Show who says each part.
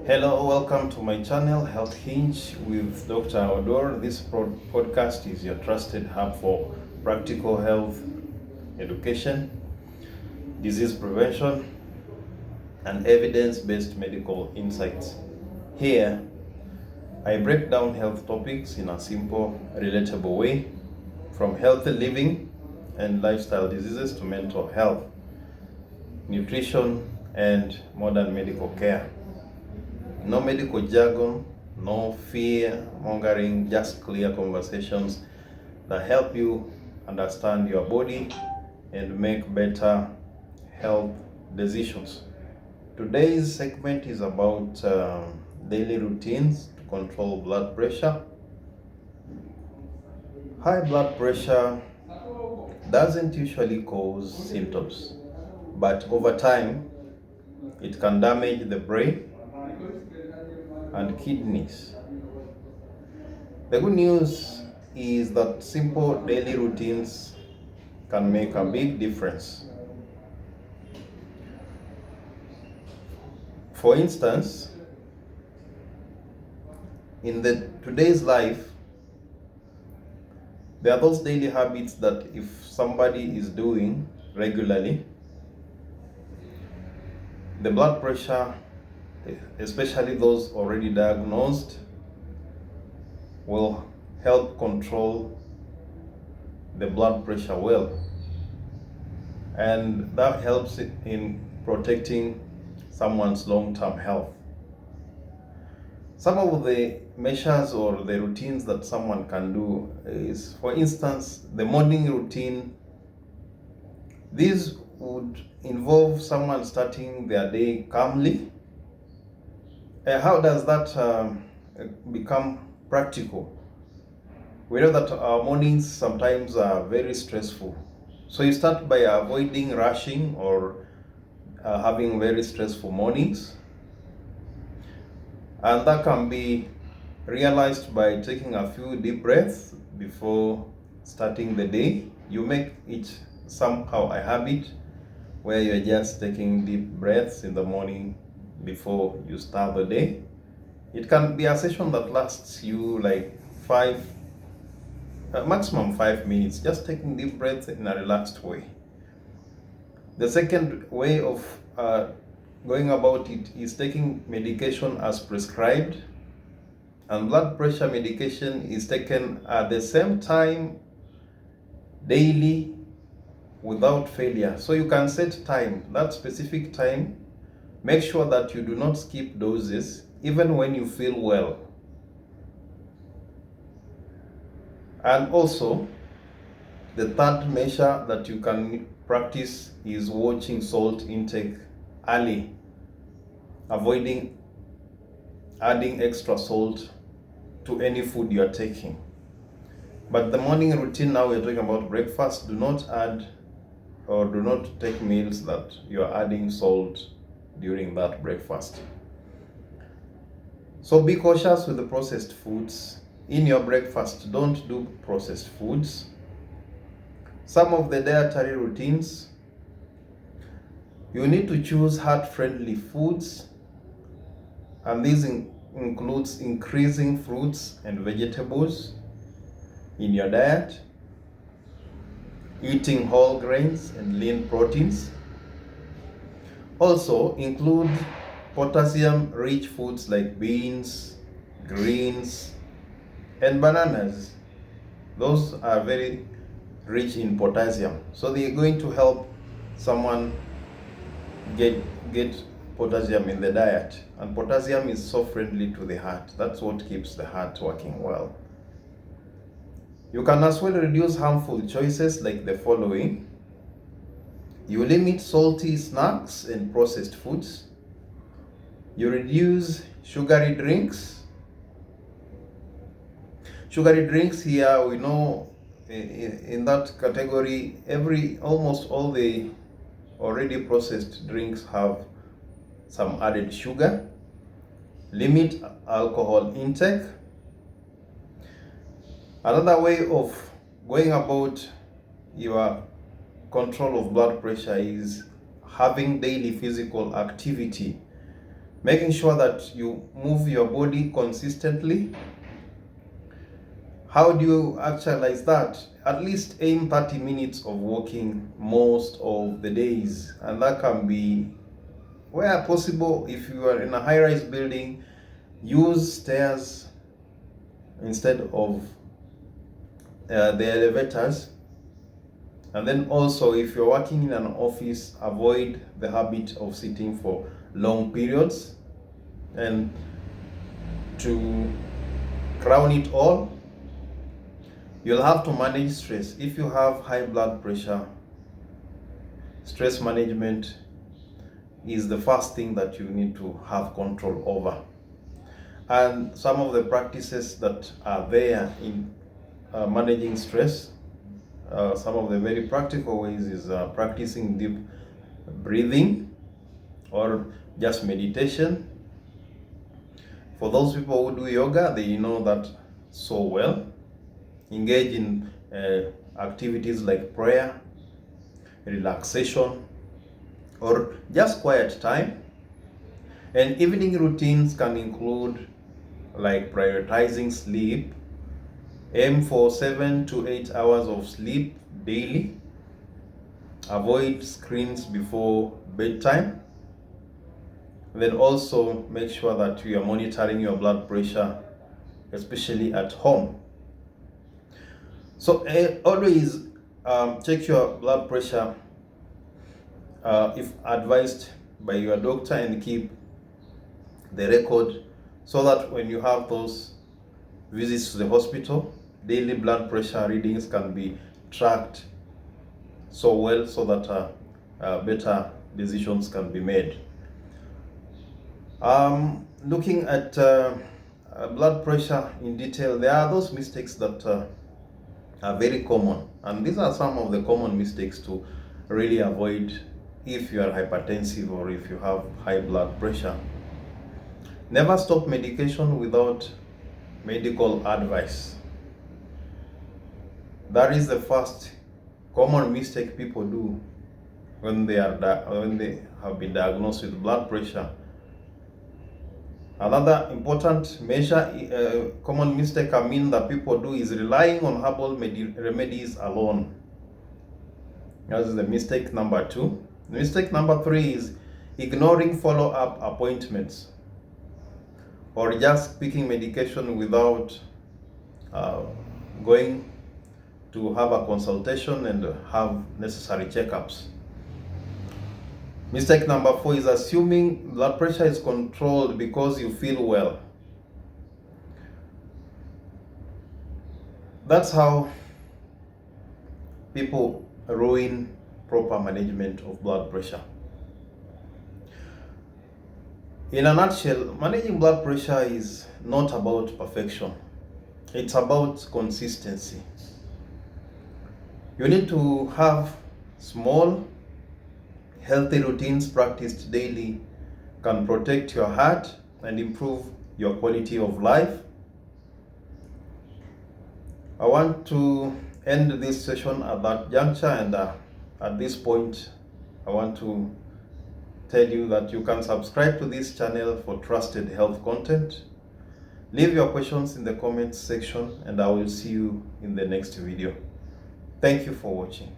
Speaker 1: Hello, welcome to my channel, Health Hinge with Dr. Oduor. This podcast is your trusted hub for practical health education, disease prevention, and evidence-based medical insights. Here, I break down health topics in a simple, relatable way, from healthy living and lifestyle diseases to mental health, nutrition, and modern medical care. No medical jargon, no fear mongering, just clear conversations that help you understand your body and make better health decisions. Today's segment is about daily routines to control blood pressure. High blood pressure doesn't usually cause symptoms, but over time it can damage the brain and kidneys. The good news is that simple daily routines can make a big difference. For instance, in today's life, there are those daily habits that if somebody is doing regularly, the blood pressure, especially those already diagnosed, will help control the blood pressure well. And that helps in protecting someone's long-term health. Some of the measures or the routines that someone can do is, for instance, the morning routine. This would involve someone starting their day calmly. How does that become practical? We know that our mornings sometimes are very stressful. So you start by avoiding rushing or having very stressful mornings. And that can be realized by taking a few deep breaths before starting the day. You make it somehow a habit where you're just taking deep breaths in the morning before you start the day. It can be a session that lasts you like maximum 5 minutes, just taking deep breaths in a relaxed way. The second way of going about it is taking medication as prescribed, and blood pressure medication is taken at the same time daily without failure. So you can set time, that specific time. Make sure that you do not skip doses even when you feel well. And also, the third measure that you can practice is watching salt intake early, avoiding adding extra salt to any food you are taking. But the morning routine, now we're talking about breakfast. Do not add or do not take meals that you are adding salt during that breakfast. So be cautious with the processed foods. In your breakfast, don't do processed foods. Some of the dietary routines, you need to choose heart-friendly foods, and this includes increasing fruits and vegetables in your diet, eating whole grains and lean proteins. Also include potassium-rich foods like beans, greens, and bananas. Those are very rich in potassium, so they're going to help someone get potassium in the diet. And potassium is so friendly to the heart. That's what keeps the heart working well. You can as well reduce harmful choices like the following. You limit salty snacks and processed foods. You reduce sugary drinks. Sugary drinks here, we know in that category, almost all the already processed drinks have some added sugar. Limit alcohol intake. Another way of going about your control of blood pressure is having daily physical activity. Making sure that you move your body consistently. How do you actualize that? At least aim 30 minutes of walking most of the days, and that can be, where possible, if you are in a high-rise building, use stairs instead of the elevators. And then also, if you're working in an office, avoid the habit of sitting for long periods. And to crown it all, you'll have to manage stress. If you have high blood pressure, stress management is the first thing that you need to have control over. And some of the practices that are there in managing stress, some of the very practical ways is practicing deep breathing or just meditation. For those people who do yoga, they know that so well. Engage in activities like prayer, relaxation, or just quiet time. And evening routines can include like prioritizing sleep. Aim for 7 to 8 hours of sleep daily. Avoid screens before bedtime. Then also make sure that you are monitoring your blood pressure, especially at home. So always check your blood pressure if advised by your doctor, and keep the record so that when you have those visits to the hospital, daily blood pressure readings can be tracked so well, so that better decisions can be made. Looking at blood pressure in detail, there are those mistakes that are very common, and these are some of the common mistakes to really avoid if you are hypertensive or if you have high blood pressure. Never stop medication without medical advice. That is the first common mistake people do when they have been diagnosed with blood pressure. Another important common mistake that people do is relying on herbal remedies alone. That is the mistake number 2. Mistake number 3 is ignoring follow-up appointments, or just picking medication without going to have a consultation and have necessary checkups. Mistake number 4 is assuming blood pressure is controlled because you feel well. That's how people ruin proper management of blood pressure. In a nutshell, managing blood pressure is not about perfection. It's about consistency. You need to have small, healthy routines practiced daily can protect your heart and improve your quality of life. I want to end this session at that juncture, and at this point I want to tell you that you can subscribe to this channel for trusted health content. Leave your questions in the comments section, and I will see you in the next video. Thank you for watching.